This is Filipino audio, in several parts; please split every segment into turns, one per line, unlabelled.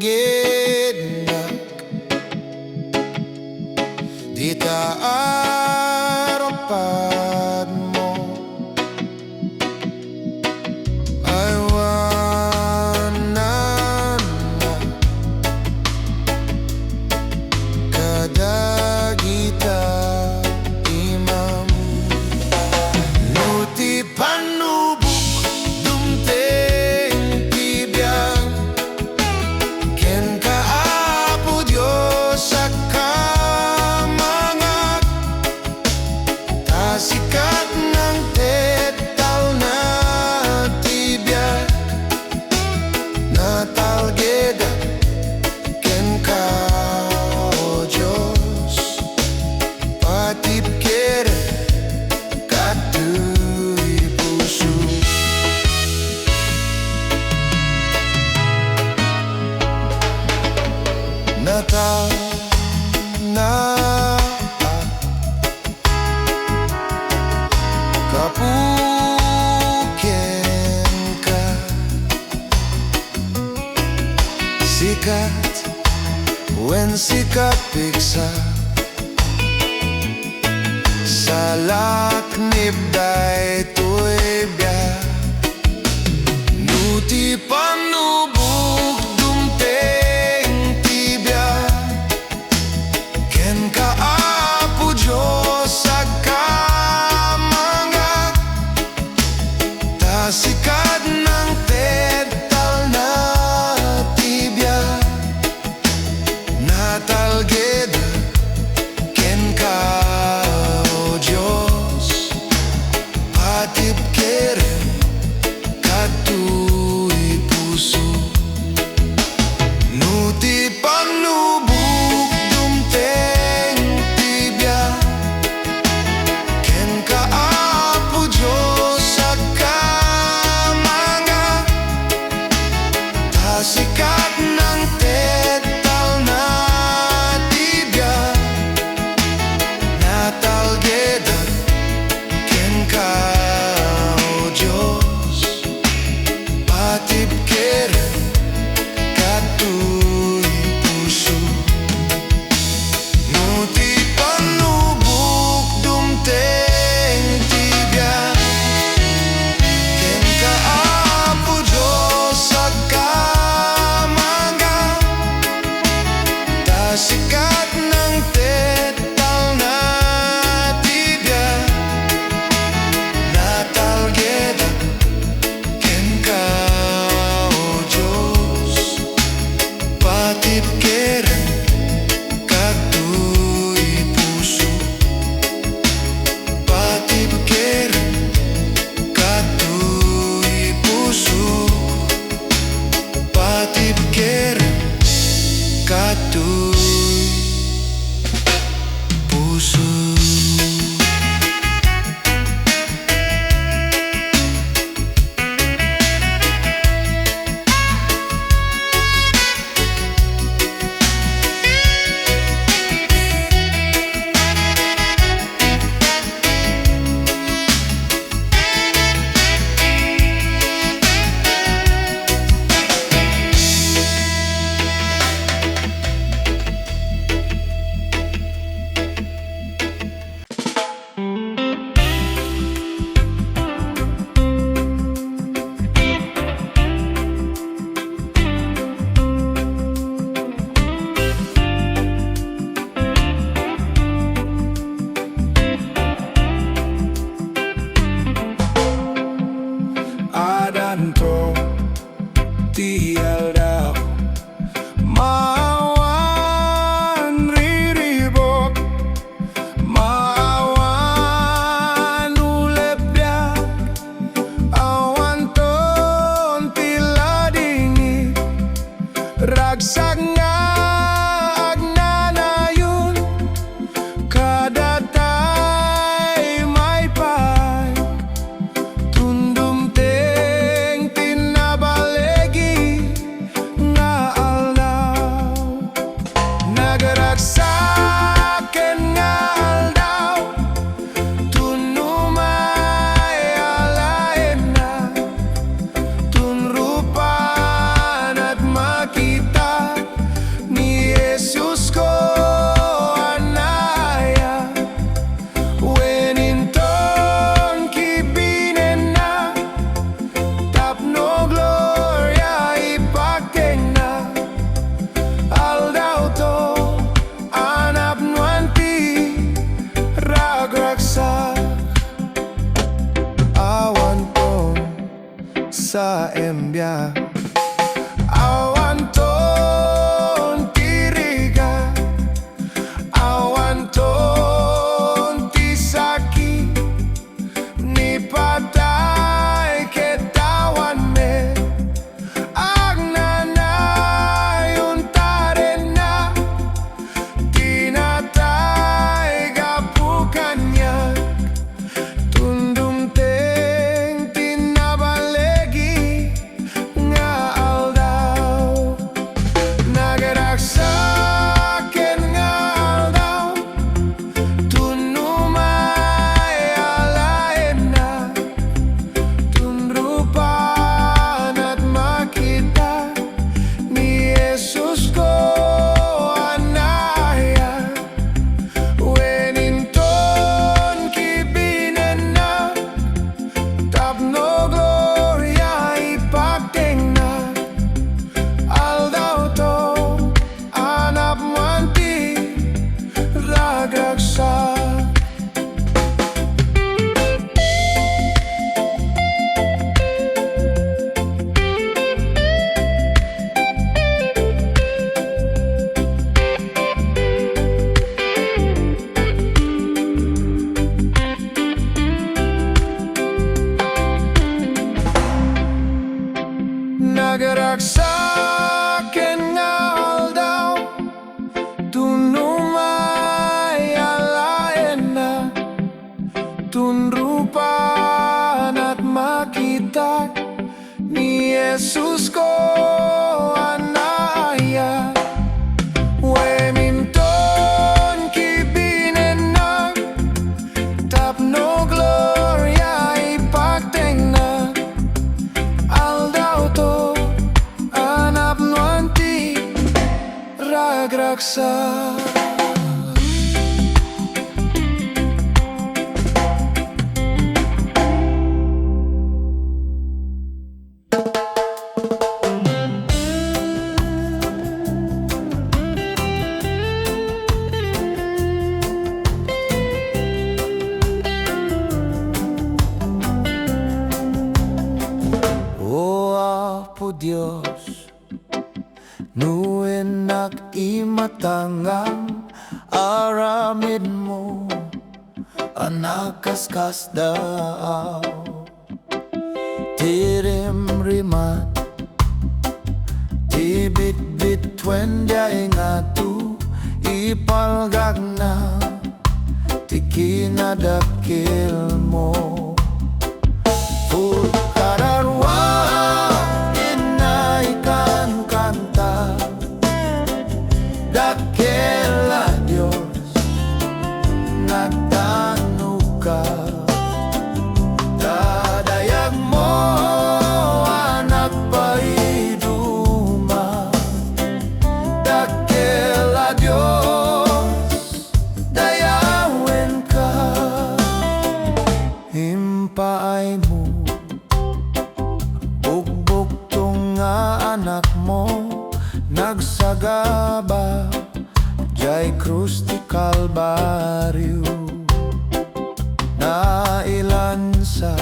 ginak di taarapad mo. Ay wanan na kadagita imam nuti panubok dumteng tibiyang ken kaapo Diyos sa kamangat tasikat ng tetal na tibiyang natalgeda ken ka o Diyos patipkere katuy puso. Natal na kapuken ka sikat wen sikat piksa salaknib day tuy biya nuti panubok dumteng tibya ken kaapo Diyos sa kamangat tasikat ng tetal na tibya natalgeda ken ka o Diyos patipkere katuy puso. Nuti panubok dumteng tibya ken kaapo Diyos sa kamangat tasikat ng tetal na tibya natalgeda ken ka o Diyos patipkere katuy puso. Nuti panubok dumteng tibya ken kaapo Diyos sa kamangat tasikat ng tetal na tibya natalgeda ken ka o Diyos patipkere katuy puso. Patipkere katuy puso. Patipkere katuy puso. Adanto tial daw maawan riribok maawan ulepya awan ton tila dingi ragsak nga agnanayon kadatay may pay tundum teng tinabalegi nga aldaw nagragsaken nga aldaw tunumay alaen na tunrupan at makita la embia awan ton tiriga awan ton tisaki ni patay ketawan me agnanay untaren na tinatay gapukannya tundum teng tinabalegi nga aldaw nagaragsaken nga aldaw tunumay alaen na tunrupan at makita ni Jesus ko anaya weninton kibinan na tapno gloria ipagtingna aldaw to anap manti ragagsa nagaragsaken nga aldaw tunumay alaen na tunrupan at makita ni Jesus ko anaya weminton kibinen na tapno gloria ipagtingna aldaw to anap nuanti ragraksa O Apo Diyos, nuin imatangang aramid mo anakaskas daw tirim rimat tibit-bit twendya ingatu ipalgag na tikinadakil mo kararwa inaikan kanta dakela Diyos nagtanuka dadayag mo anak paiduma dakela Diyos dayawin ka himpaay mo anak mo nagsagaba jay krus ti Kalbaryo nailansa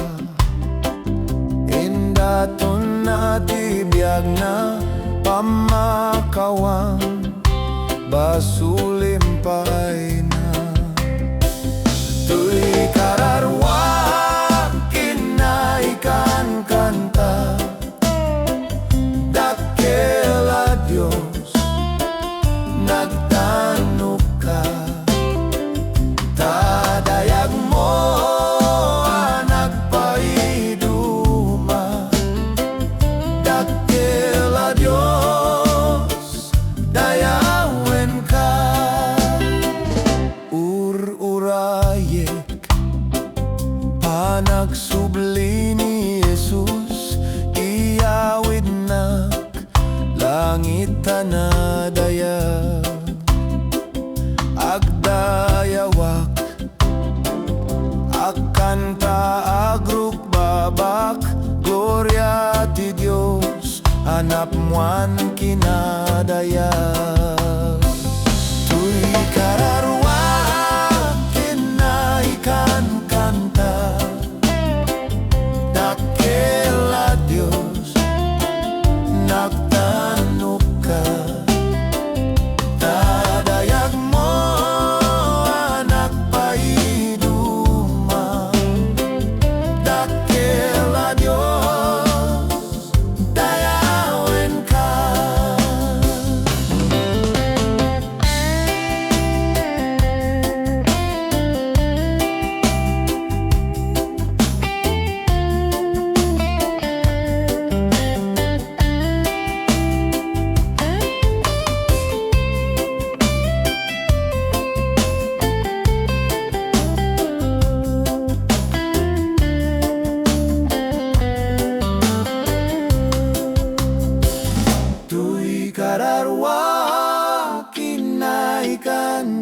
indaton na tibiyag na pamakawang basulimpay na tuy kararwa kinaikan kanta dakela Diyos nagtanuka tadayag mo anak paiduma dakela Diyos dayawin ka urayek panagsubli ni Jesus iyawid na langit tanadaya agdayawak akan taagruk babak gloria ti Dios hanap muan kinadaya tuy kararwa kinaikan kanta dakela Dios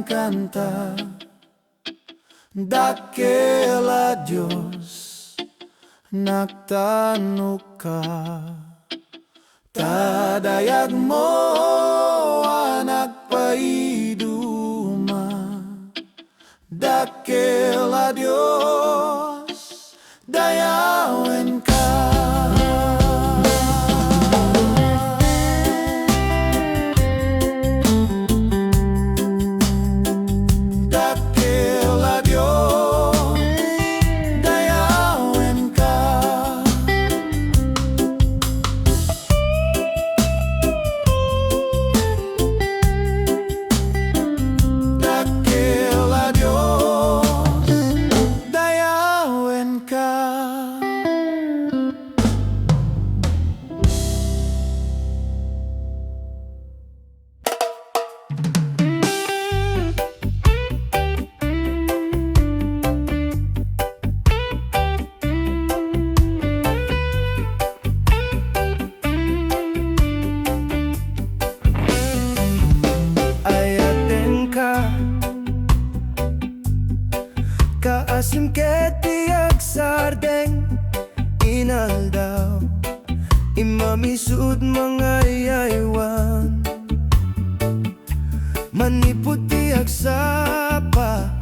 kanta. Dakela Diyos, nagtanong ka. Tadayag mo anak paiduma. Dakela Diyos, dayawen ka. Dakela Diyos, dayawen ka. Dakela Diyos, dayawen ka. Ayaten ka, kaasim ketiag sardeng inaldaw, imamisud mga yaywan, maniputi agsapa,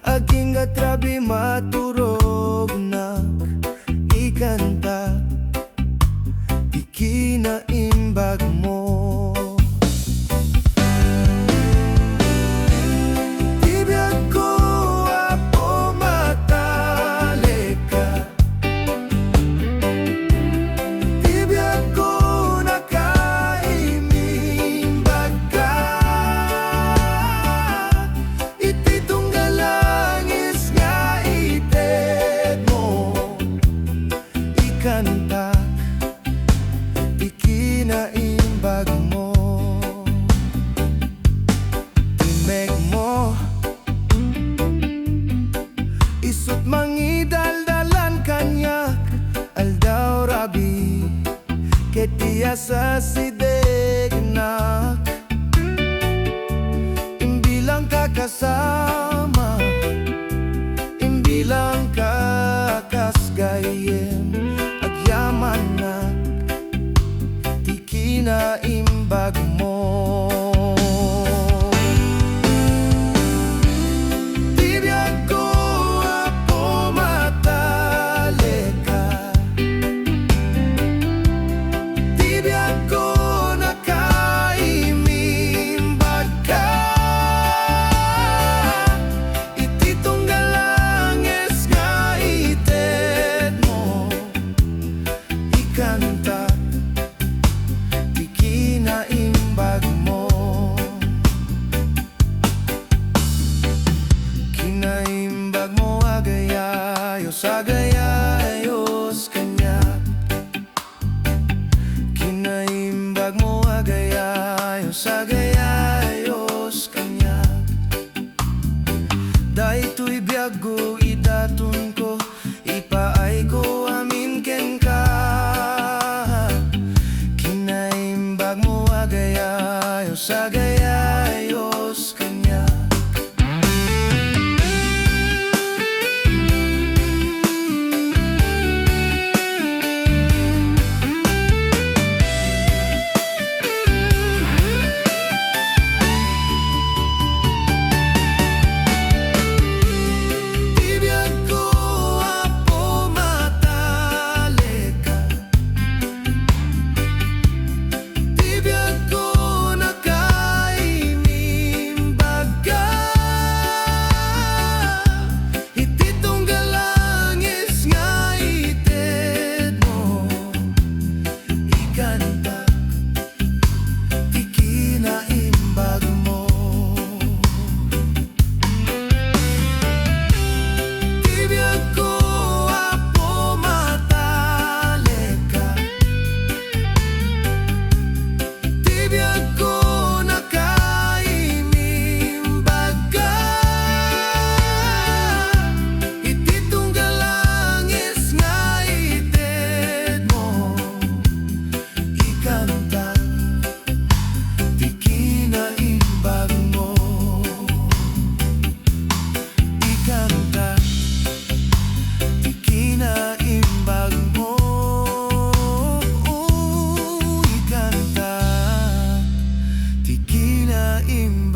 aging gatrabi maturog na ikanta, ikinaimbag mo. Kanta, ikinaimbag mo. Timeg mo, isut mangidaldalan kanyak, aldaw rabi, ketiya sa sidegnak. Imbilang kakasama, imbilang kakasgayem, agyaman di kinaimbag mo. Tibiyag ko apo mataleka, tibiyag ko nakaimimbag ka. Ititunggalanges nga ited mo, ikanta, di kinaimbag mo. Kinaimbag mo agayayos, agayayos kanya. Kinaimbag mo agayayos, agayayos kanya. Dahito'y biyago idatun ko, ipaay ko amin ken ka. Kinaimbag mo agayayos, agayayos kanya. Tibiyag ko apo mataleka, tibiyag ko nakaimimbag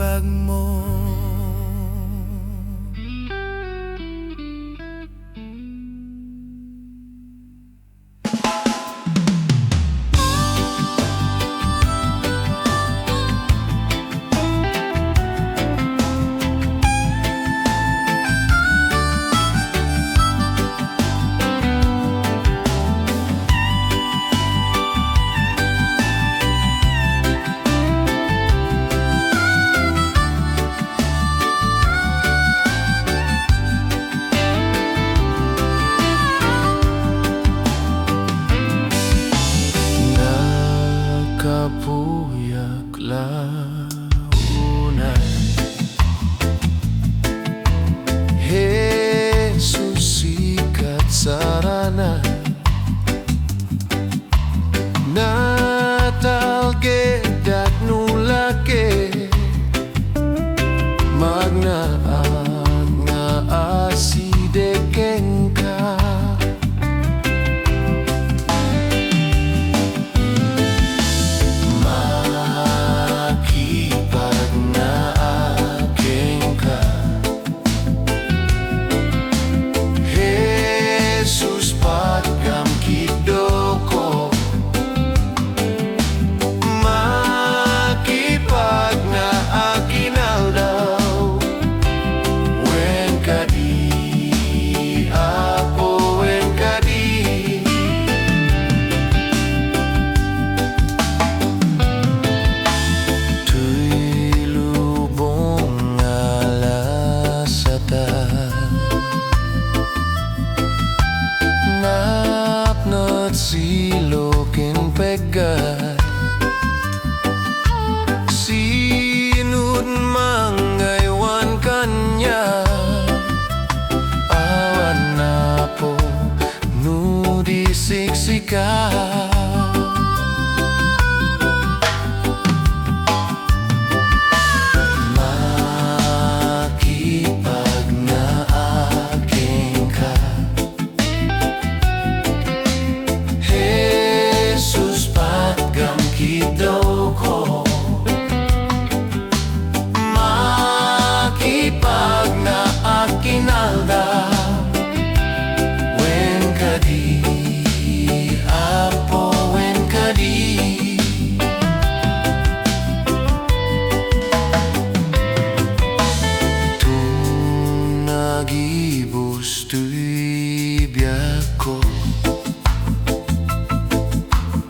pag-ibig mo. Kapuyak launan, Jesus sikat sarana, natalgedat nulake, magnaag nga asidekeng ka. Silokin pegat sinud mangaywan kanya, awan na po nudi siksika.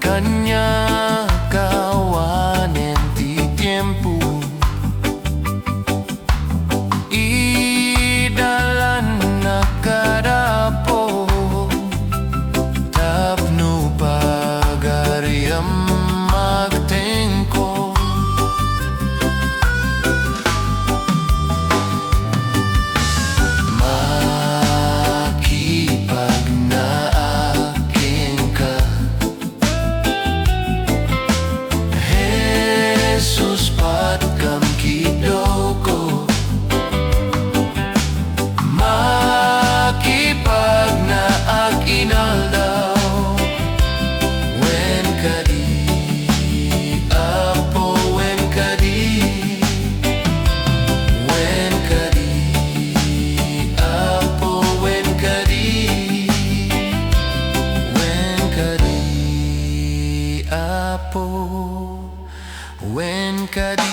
Kanya kawanen ti tiempo, idalan na kadapo, tapno pagariam magtengko. When kadi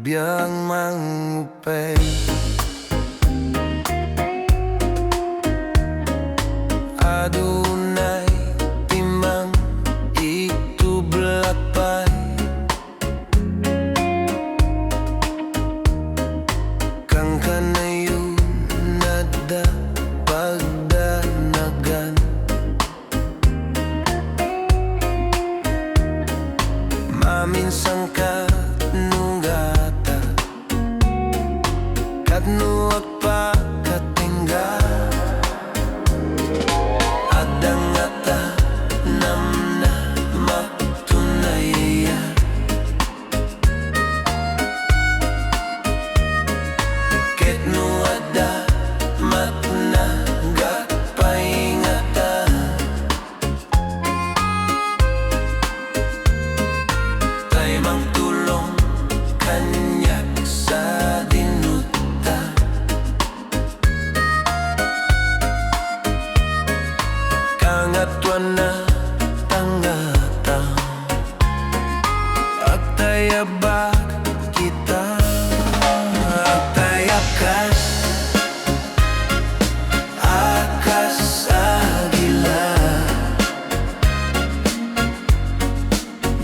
biyang mangupay. Adunay timang itublakpay, kang kanayon nada pagdanagan. Maminsang ka nunggata katnuak pa katingga. Adangata namna matunaya, ketnuada matna gagpaingata. Taymang tulong kanyak sa dinuta, kangatwan na tangata, agtayabak kita, agtayakas, akas agila,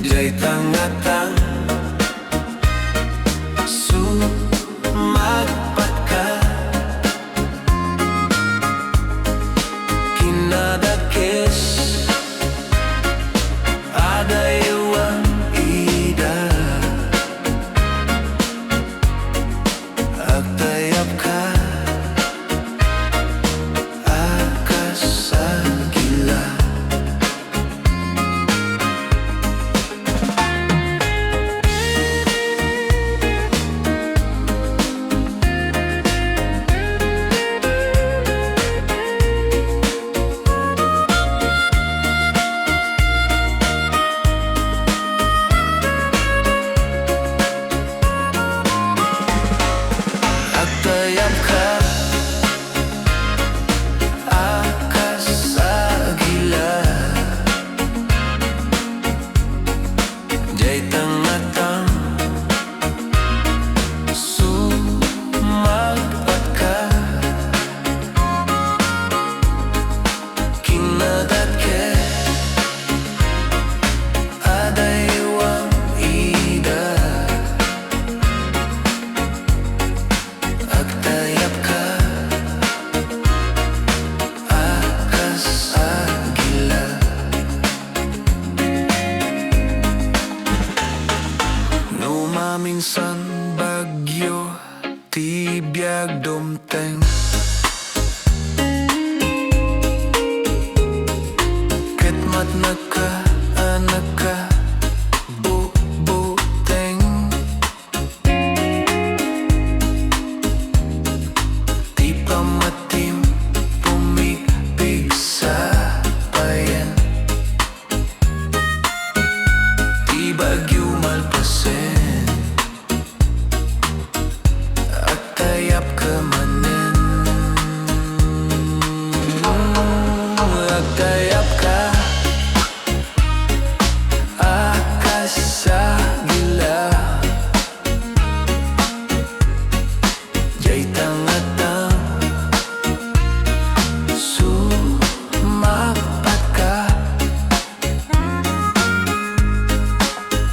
jay tangatang sumagpat ka, kinadakes adayawang ida, agtayap ka, akas agila. Agtayap ka, akas agila, jay tangatang sumagpat ka, kinadake adaywang ida, agtayap ka, akas agila. Numaminsan bagyo tibiyag dumteng, ketmat naka anak ka bubuteng, di pa matim pumipig sa bayan, di bagyo malpasen, agtayap ka manen, agtayap ka, akas agila, jay tangatang sumapat ka,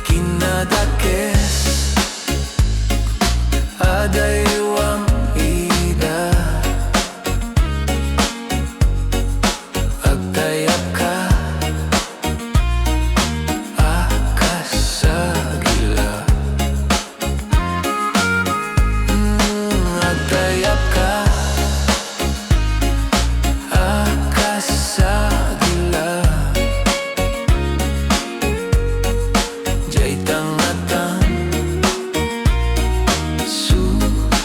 kinadakes adaywang ida, agtayap ka, akas agila. Agtayap ka, akas agila, jay tangatang sumagpat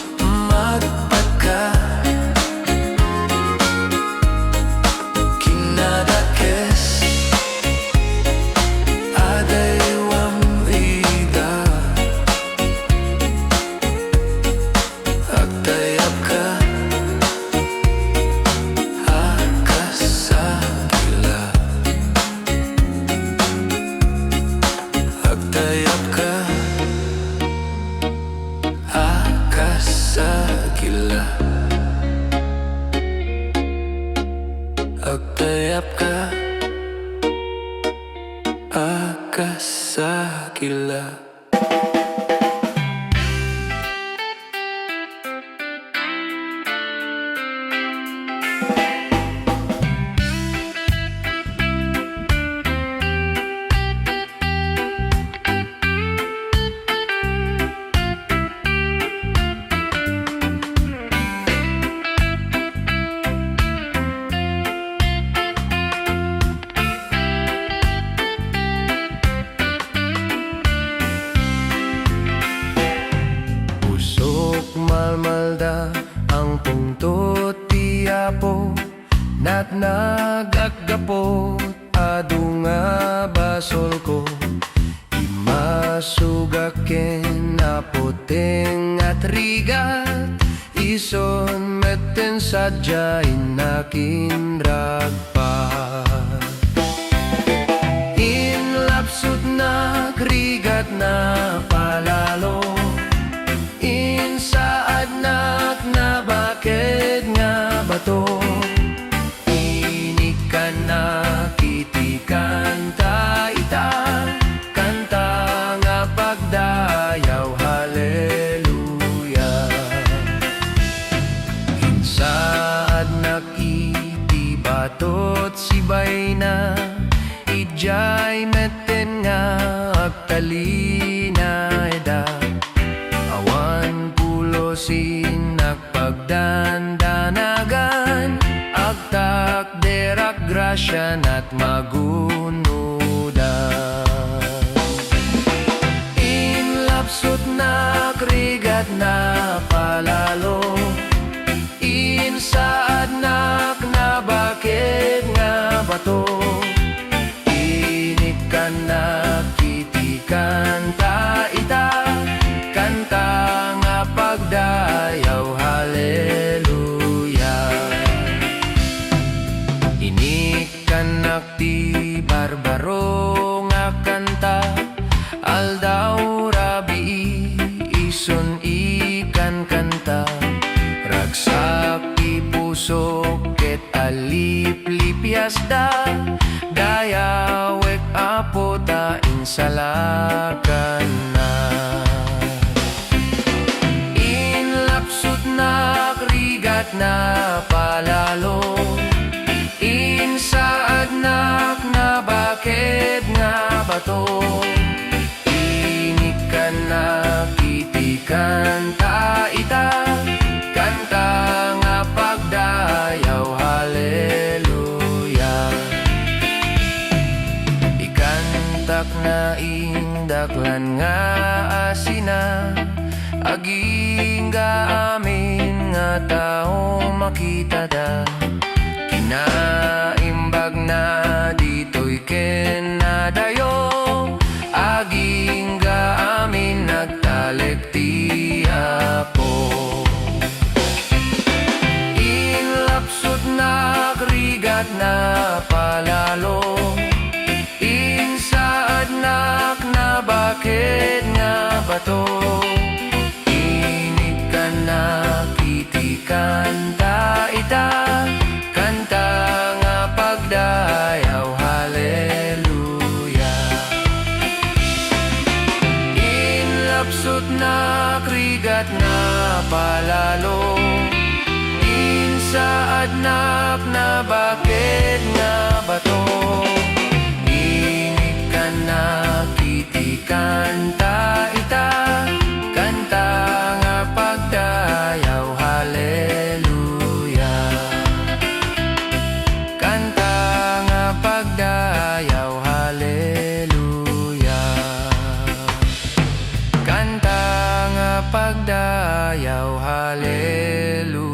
malmalda ang pungtot tiyapo nat nagagapot adu nga basol ko imasugaken apoteng at rigat ison metten sadya inakin ragpat inlapsut na krigat na palalo insaad na bakit nga bato inikan na kitikan ta ita kanta nga pagdayaw haleluya insaad nakitibatot sibay na ijay metten nga agtalina eda awan pulosin nagpagdandanagan agtakderak grasya at magunudan inlapsot na krigat na palalo insaad na bakit nga bato inikan na kitikan ta ita kanta nga pagdayaw haleluya inikan nakti barbaro nga kanta aldaw rabi ison ikan kanta ragsak ipusok ket aliplipyasda dayawek apota insalakan na inlapsut na krigat na palalo insaad na bakit nga bato inikan na kitikan ta ita kanta nga pagdayaw haleluya ikantak na indaklan nga asina aging amin nga taong makita da kinaimbag na dito'y kenadayo aging amin nagtalekti apo inlapsot na krigat na palalo insaad na bakit nga bato inikan na kitikan ta ita kanta nga pagdayaw haleluya inlapsot na krigat na palalo insaad na bakit nga bato inikan na kitikan ta ita kanta nga pagdayaw haleluya kanta nga pagdayaw haleluya kanta nga pagdayaw haleluya.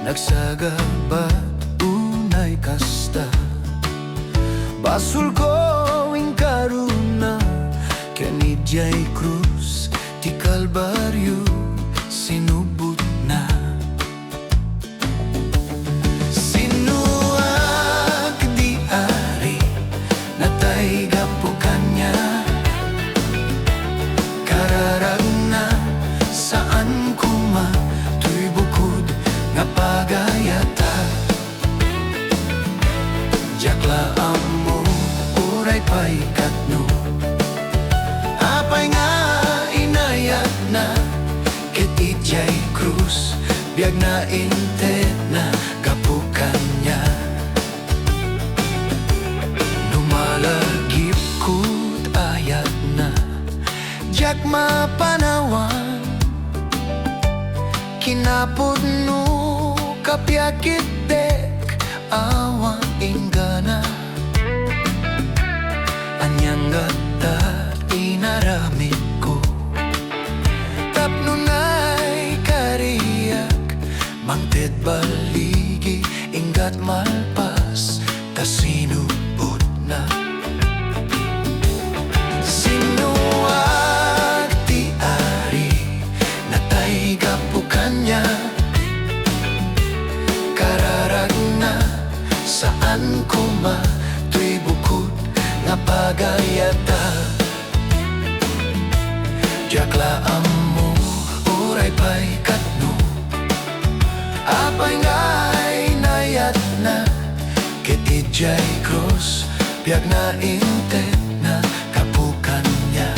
nagsagabat unay kasta. Basul ko ing karuna kanidjay krus ti Kalbaryo sinubot na. Sinuag di ari natay gapo kanya, kararag na saan kuma tuy bukod nga pagayata. Jakla amo uray pay katno, apay nga inayat na ket ijay krus biag na inted na kapukan niya. Lumalagip kud ayat na jak mapanawan, kinapod no kapyakit dek awang inggana. Anyang gata inaramid ko, tapno na'y kariyak, mangted baligi inggat malpas kasinubot na. Sinuag ti ari natay gapukan niya, kararag na saan kuma tuy bukod nga pagayata. Jakla amo uray pay katno, apay nga inayat na ket ijay krus biag na inted na kapukan niya.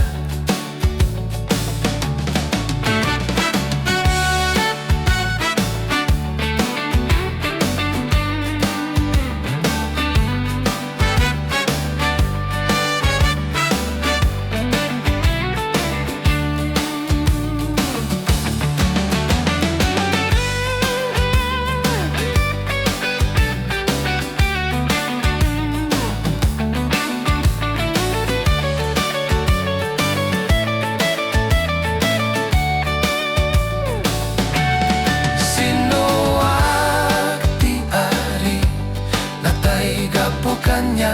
Kanya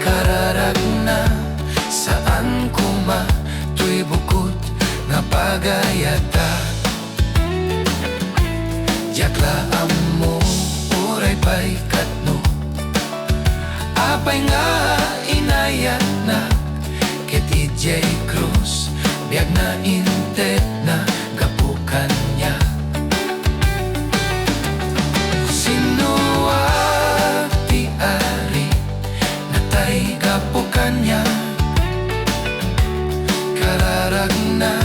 kararag na saan kuma tuy bukod nga pagayata. Jakla amo uray pay katno, apay nga inayat na ket ijay krus biag na inted na kapukan niya. Kanya kararag na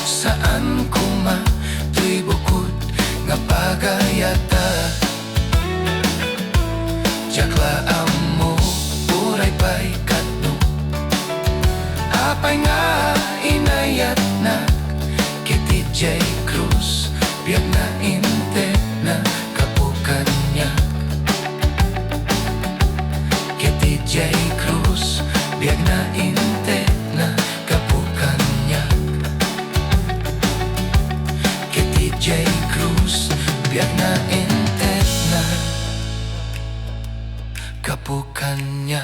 saan kuma tuy bukod nga pagayata. Jakla amo uray pay katno, apay nga inayat na ket ijay krus biag na inted na kapukan niya. Ket ijay krus biag na inted na kapukan niya. Ket ijay krus biag na inted na kapukan niya.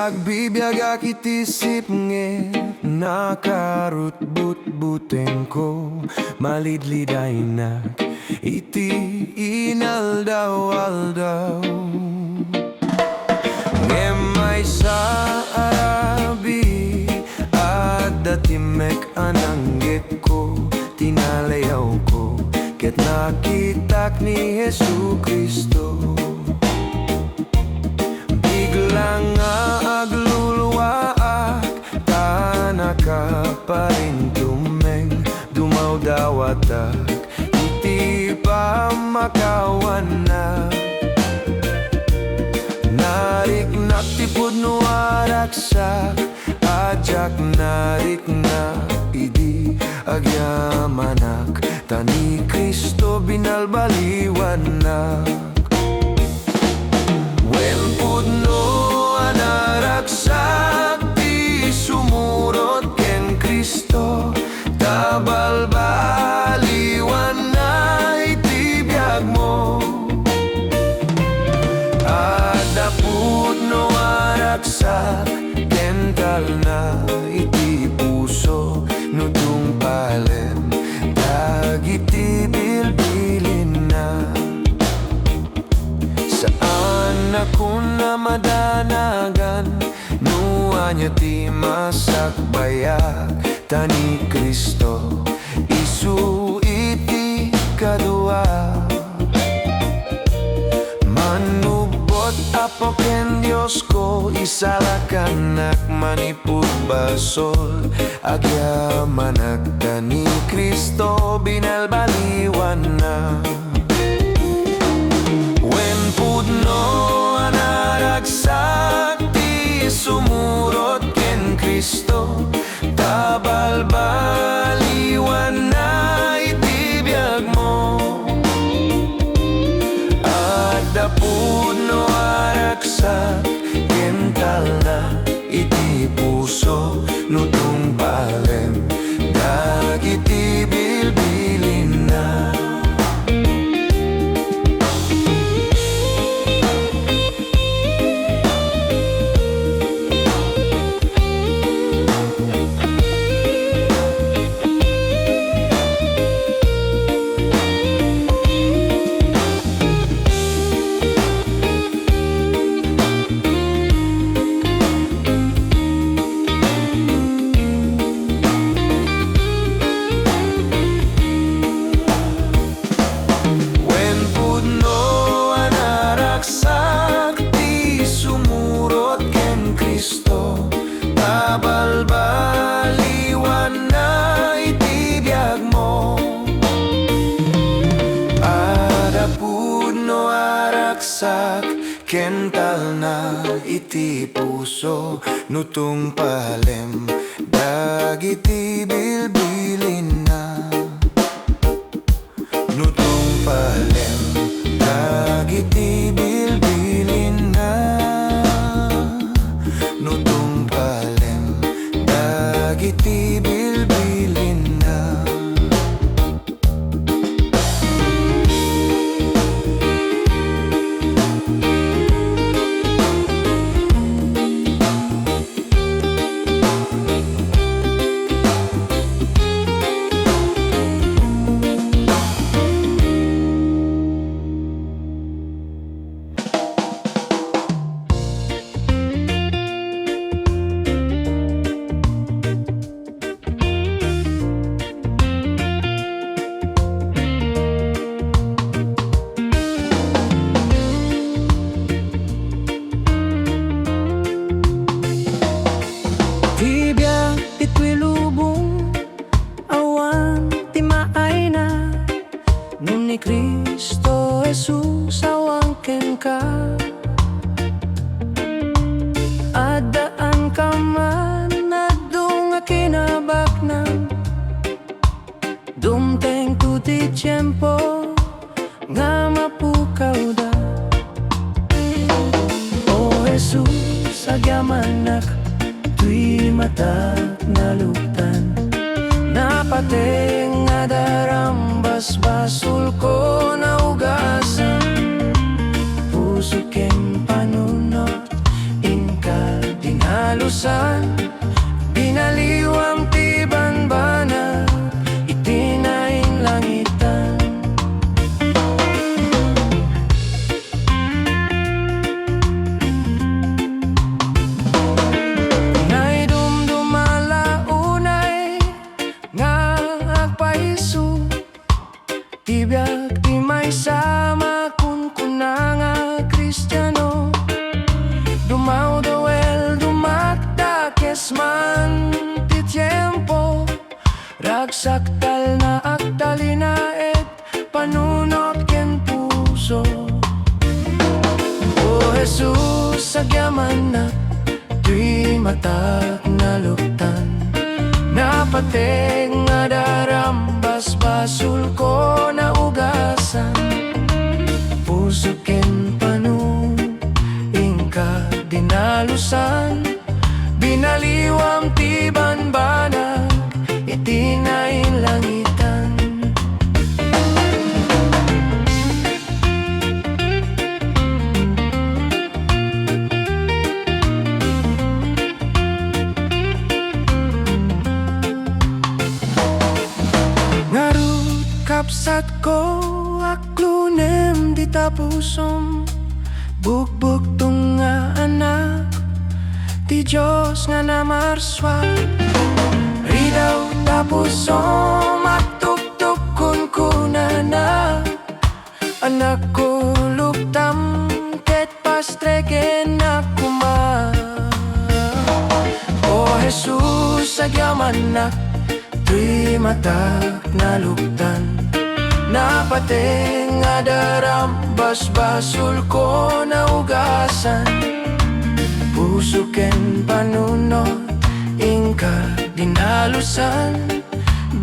Bibiyag akitisip nge nakarut but-buteng ko malidliday na iti inaldaw-aldaw nge may sa arabi at datimek ananggit ko tinalayaw ko ket nakitak ni Jesu Kristo. Biglang agluluwaak tanaka pa rin tumeng dumawdawatak iti pa makawan na narik natipod no ara raksak ajak narik na idi agyamanak tani Kristo binalbaliwanak. Wen pudno anaraksak ti sumurot ken Kristo tabalbaliwan na itibiyag mo. Ada pudno araksak kental na iti puso nudung palem dagiti bilbilin na. Saan ako na madanagan nuanya ti masakbayag tani Kristo isu iti kadua. Manubot apo ken Diyos ko isalakan manipud basol agyamanak tani Kristo binalbaliwan na. Wen pudno anaragsak ti sumurot ken Kristo tabalbaliwan na itibiyag mo. Ada pudno araksak kental na iti puso nutong palem dagiti bilbilin na. Tabalbaliwan na itibiyag mo. Ada pudno araksak kental na iti puso nutong palem dagiti bilbilin na. Nutong palem dagiti bilbilin na. Nutong palem dagiti bilbilin na.
Tibiyag tito'y lubong awan ti maay na nun ni Kristo Jesus awang ken ka. Adaan ka man adung kinabaknang dumteng tuti tiyempo nga mapukaw da. O Jesus agyamanak tuy matak naluktan napateng nga darambas basul ko naugasan puso ken panunot inka dinalusan binaliwang ti banbana itinaing langitan. Tibiyag ti may sama kun kunanga Kristiyano dumaw dawel dumakdakes man ti tiyempo ragsaktal na aktalinaet panunot ken puso. O Jesus agyaman na tuy matak na luktan. Napateg nga darambas basul ko na ugasan. Puso ken panu ingka dinalusan. Binaliwam ti banbanag iti nailangitan. Ngarut kapsat ko aklunem di tapusom. Bugbog tong nga anak ti Diyos nga namarswa. Ridaw tapusom at tuktukon ko na anak ko luptam ket pastreken ako ma. O Jesus agyaman na tuy matak na luptan. Napateng nga darambas basul ko na ugasan. Puso ken panunot ingka dinalusan.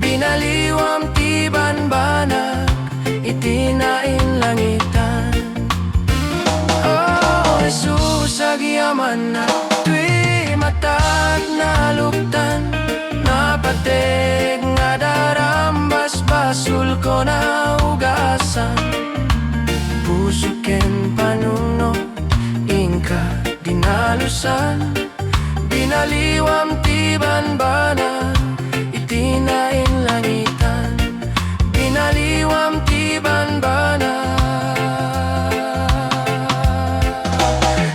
Binaliwam ti banbanag iti nainlangitan. Oh Jesus agyaman na tuy matak na luptan. Napateg nga darambas basul ko na ugasan. Puso ken panunot ingka dinalusan. Binaliwam ti banbanag iti nainlangitan. Binaliwam ti banbanag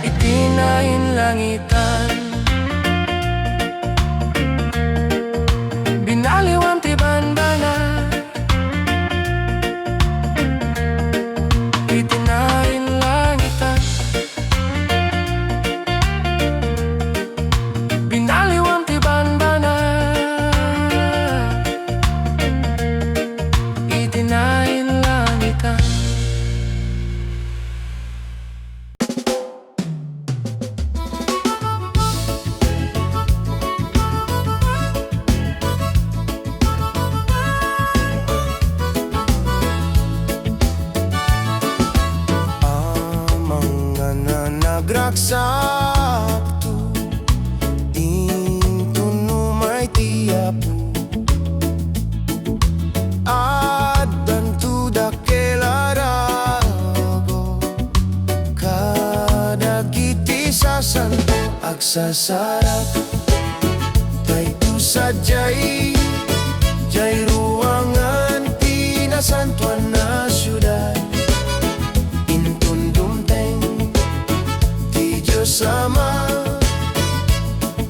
iti nainlangitan. Binaliwam ti banbanag iti nainlangitan. Binaliwam ti banbanag iti nainlangitan.
Amang nga nanagragsak to intun may tiyapo. Addan to dakelarago kadagiti sasanto agsasarap. Dayto sadyay jay ruangan ti nasantuan na syudad. Intun dumteng ti Diyos Ama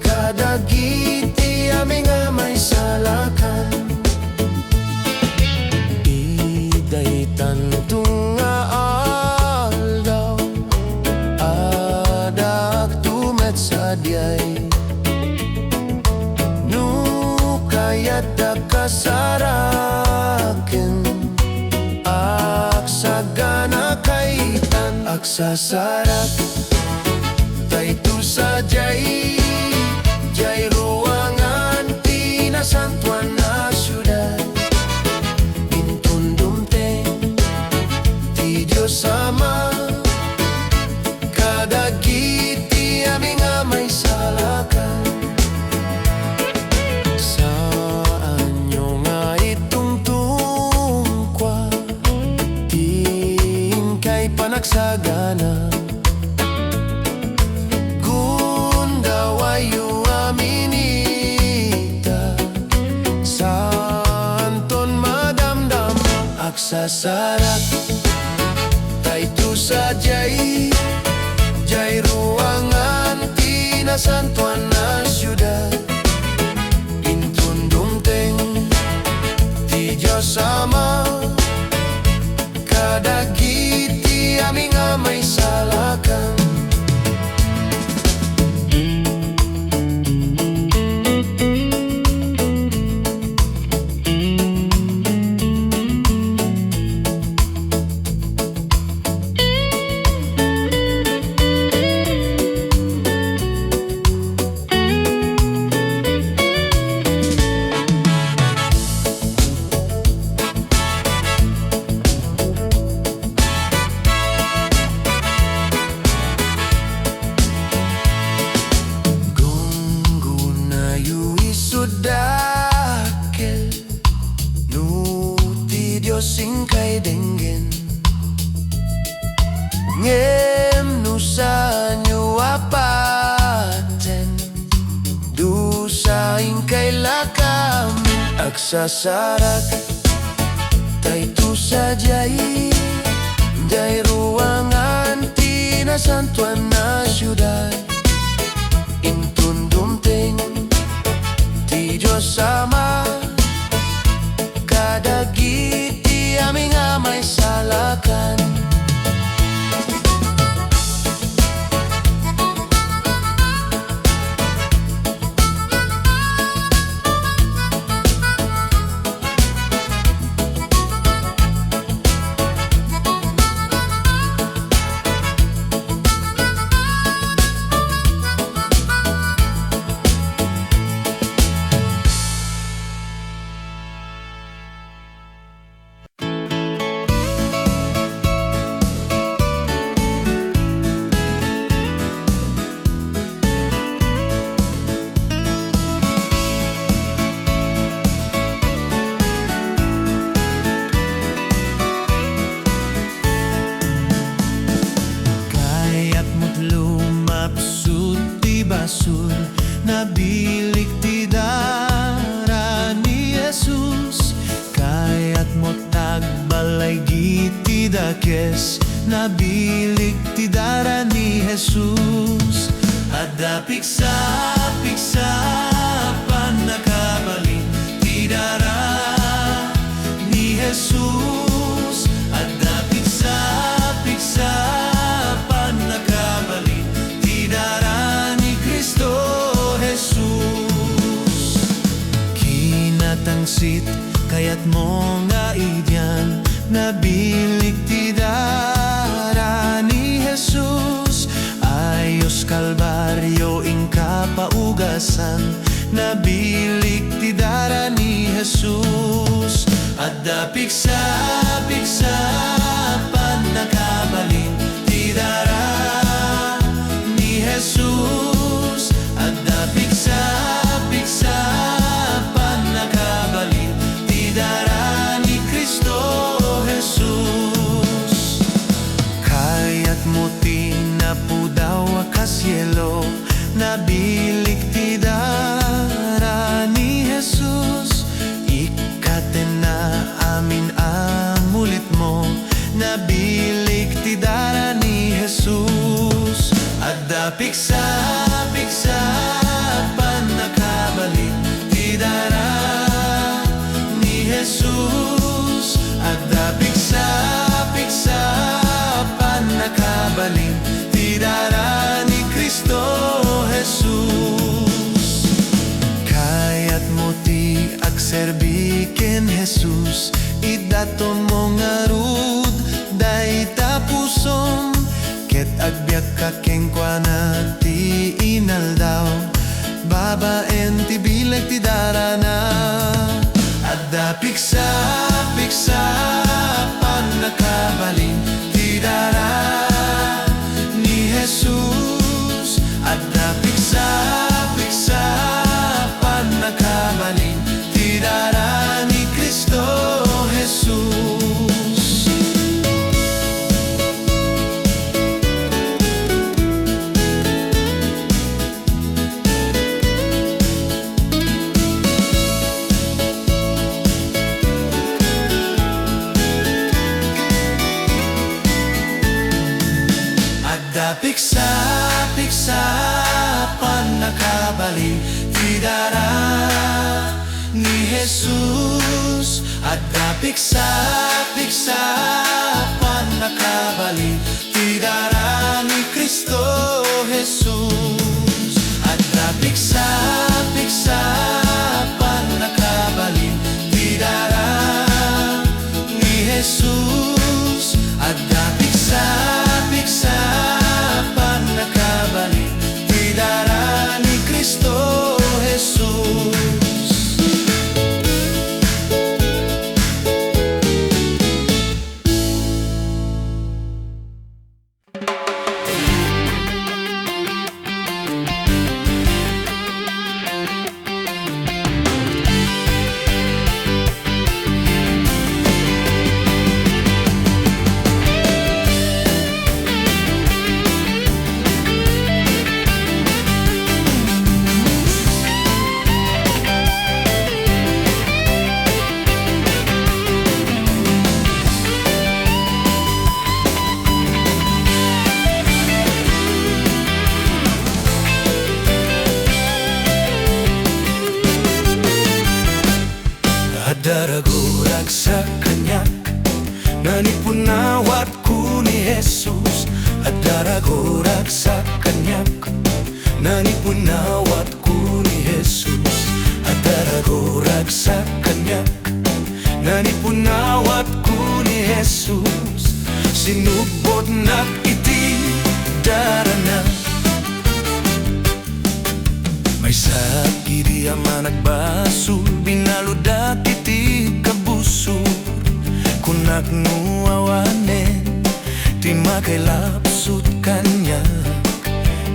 kadagiti aming amay salakan. Iday tantung nga aldaw adak tumet sadyay. No kayat da kasaraken aksagana kaitan aksasarap. Dayto sadyay jay ruangan ti nasantuan na syudad. Intun dumteng ti Diyos Ama kadagiti aming amay salakan. Saan nyo nga itungtungkwa tingkay panagsagana. Gundawayo aminita santon madamdam agsasarap. Dayto sadyay jay ruangan ti nasantuan na syudad. Intun dumteng ti Diyos Ama kadagiti aming amay salakan. ngem no sa inyo apaten dusaing kay lakam agsasarat tay tu sajay day ruangan tinasantuan na syudad intundumting ti Diyos Ama kadagit ti aming amay salakan. Basul nabilik ti dara ni Jesus kayat mo tagbalay giti dakes nabilik ti dara ni Jesus adda piksa pan nakabalin ti dara ni Jesus adda piksa pan nakabalin ti dara tangsit kayat mo nga idyan nabilik ti dara ni Jesus ayos kalbaryo ingka paugasan nabilik ti dara ni Jesus adda piksa pan nakabalin ti dara ni Jesus adda piksa cielo nabilik ti dara ni Jesus ikaten na amin amulit mo nabilik ti dara ni Jesus adda piksa pan nakabalik ti dara ni Jesus adda piksa pan nakabalik ti dara ni Cristo Jesus kayat mo ti agserbiken Jesus idaton mo nga rud day tapusom ket agbiag kakengkwana ti inaldaw babaen ti bilag ti dara na adda piksa pan nakabalin ti dara ni Jesus adda piksa pan nakabalin ti dara ni Cristo Jesus adda piksa pan nakabalin ti dara ni Jesus adda piksa pan nakabalin ti dara ni Cristo Jesus adda piksa pan nakabalin ti dara ni Jesus adda piksa pan nakabalin ti dara ni Cristo Jesus daragorag sa kanyak, nanipunawat ko ni Jesus. At daragorag sa kanyak, nanipunawat ko ni Jesus. Sinubot na iti darana, may sakiri ama nagbasul, binaludat iti kabusur. Kunak nuawanen, ti makailapsut kanyak,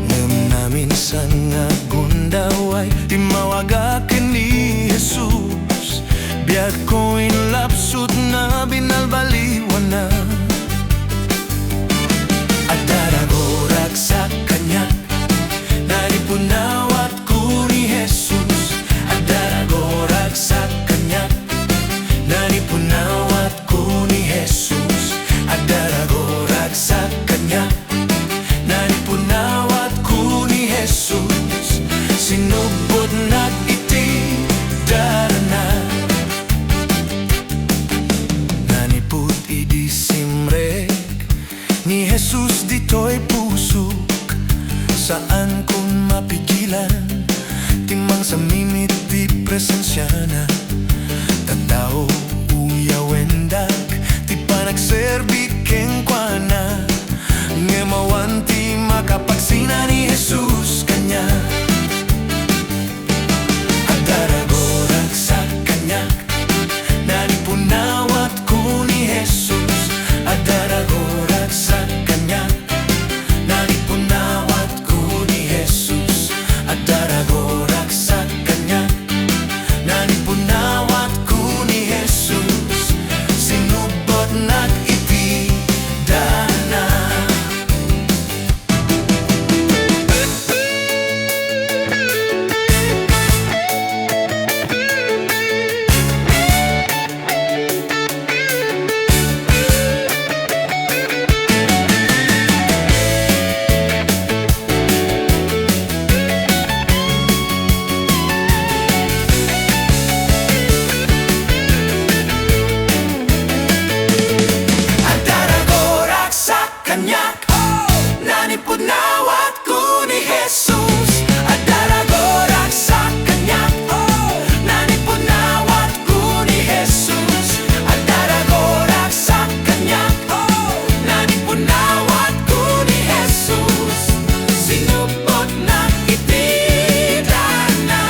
ngem namin sa nga gundaway, ti mawagaken ni Jesus. Biag ko inlapsut na binalbaliwan na, at daragorag sa kanyak, nanipunawat ko ni Jesus. At daragorag sa kanyak, nanipunawat ko ni Jesus. At daragorag sa kanyak, nanipunawat ko ni Jesus. Sinubot na iti darana, naniput idi simrek ni Jesus dito'y pusok. Saan kung mapigilan, timang sa mimit di presensya na. Tatao uyawendak, ti panagserbi keng kwa-na. Ngemawan ti makapagsina ni Jesus kanya. At daragorag sa kanyak, nanipunawat ko ni Jesus. At daragorag sa kanyak, nanipunawat ko ni Jesus. At daragorag sa kanyak, nanipunawat ko ni Jesus. Sinubot na iti dana. Nanipunawat ko ni Jesus. At daragorag sa kanyak, nanipunawat ko ni Jesus. At daragorag sa kanyak, nanipunawat ko ni Jesus. Sinubot na iti dana.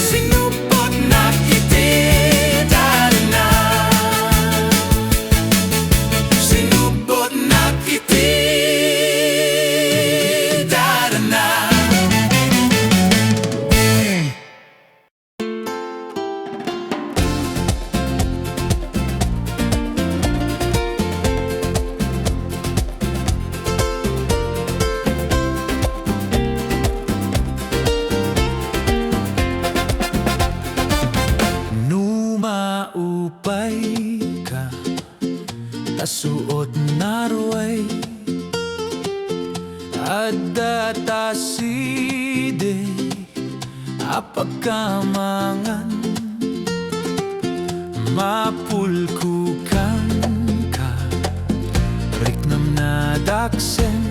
Sinubot na iti dana. Sinubot na iti dana. Numaupay ka, tasuot naruay, adda taside apagkamangan, mapulkukan ka, riknam na daksen,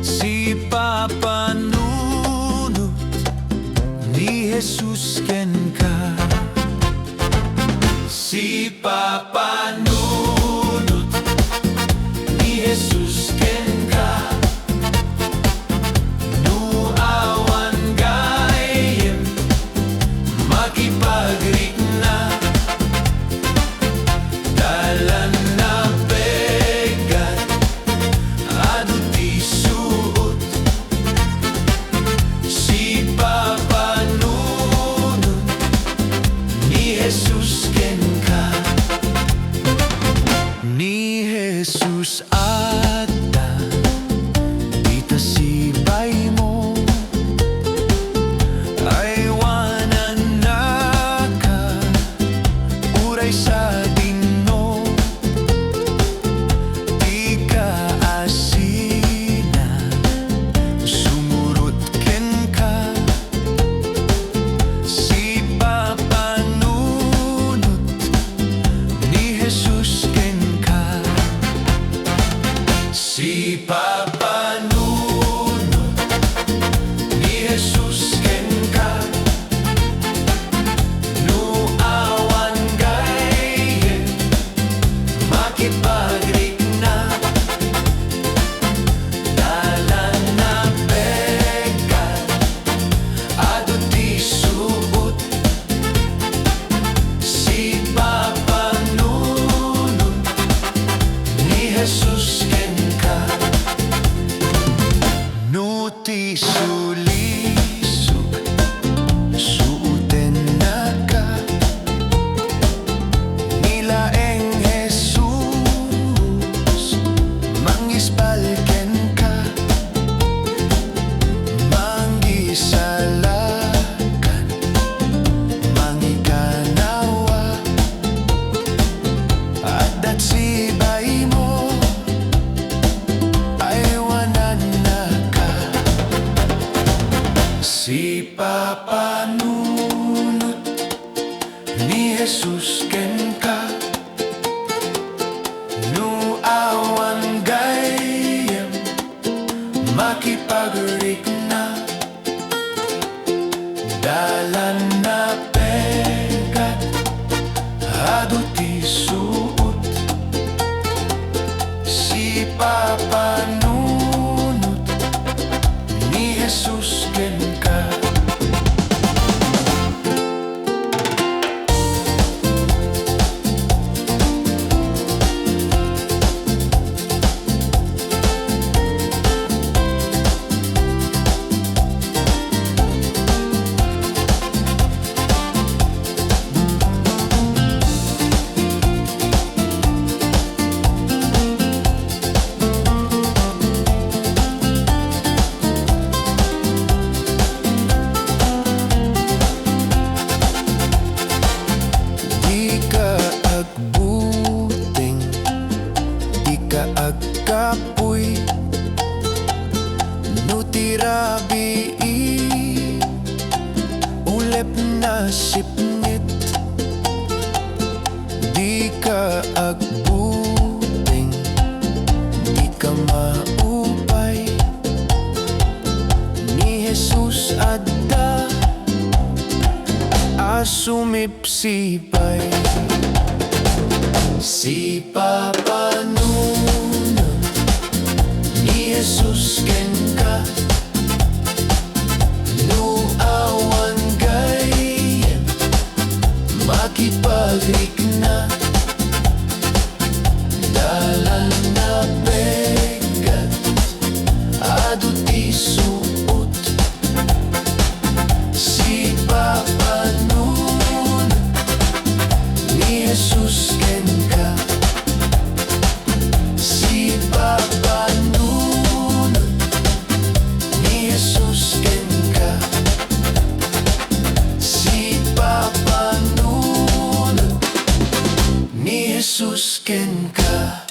si papanunot ni Jesus ken ka. Si papanunot ni Jesus ken ka. Nuawan gayem makipagrik-na, dalan na pegat adu ti suot. Si papanunot ni Jesus ken ka. Ni Jesus ata dita sibay mo, ay wanan na ka ni Jesus ken ka. No awan gayem makipagrik na, dalan na pegat adu ti suot. Si papanunot ni Jesus ken ka. Agkapoy nutirabi ulep na sipnit. Di ka agbuting, di ka maupay, ni Jesus adda asumipsipay. Si papanunod ni Jesus ken ka. No awan gayem makipagrik na, dalan na pegat adu ti suot. Si papanunod ni Jesus ken ka. Si papanunod ni Jesus ken ka. Si papanunod ni Jesus ken ka.